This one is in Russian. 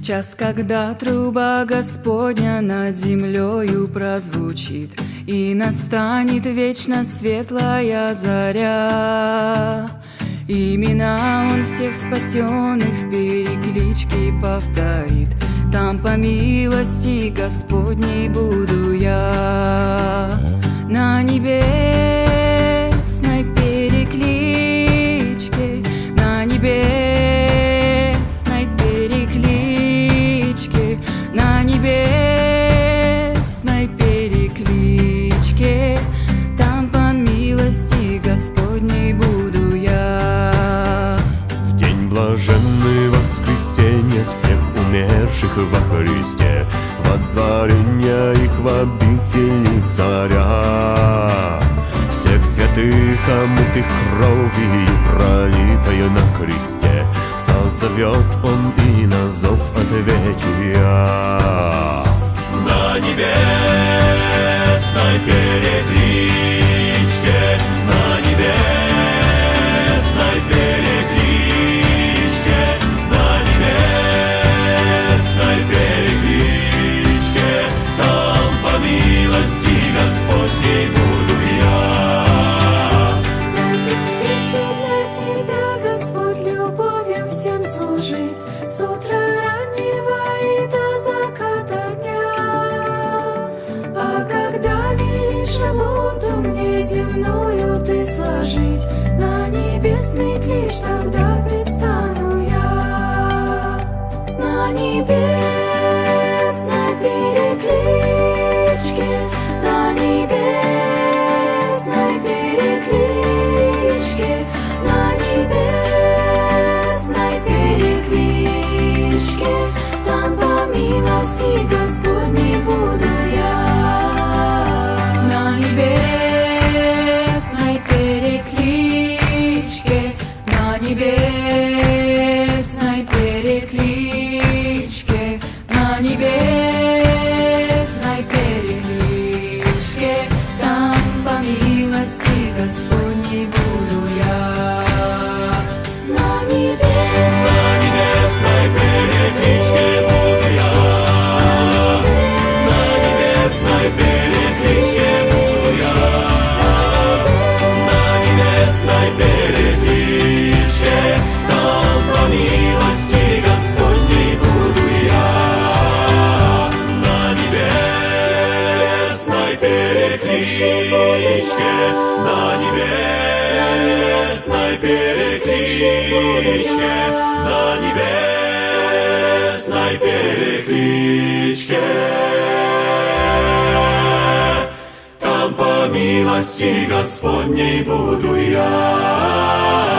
час, когда труба Господня над землею прозвучит, и настанет вечно светлая заря. Имена Он всех спасенных в перекличке повторит, там по милости Господней буду я. На небесной перекличке, на небесной перекличке, на небесной перекличке, там по милости Господней буду я. В день блаженный воскресенья всех умерших во Христе, водворения их в обители царя. Всех святых, омытых кровью, пролитою на кресте, созовет Он, и на зов отвечу я. На небесной перекличке, на небесной перекличке, на небесной перекличке, там по милости Господней буду я. Для тебя Господь любовью всем служит, с утра раннего и до заката дня. А когда велишь работу мне земную ты сложить, на небесный клич тогда предстану я. На небесной перекличке, на небесной перекличке, на небесной перекличке, там по милости Господней буду я. На небесной перекличке, на небесной перекличке, на небесной перекличке, там по милости Господней буду я. На небесной перекличке буду я. На небесной перекличке буду я. На небесной перекличке, там по милости Господней буду я. На небесной перекличке, на небесной перекличке, на небесной перекличке, там по милости Господней буду я.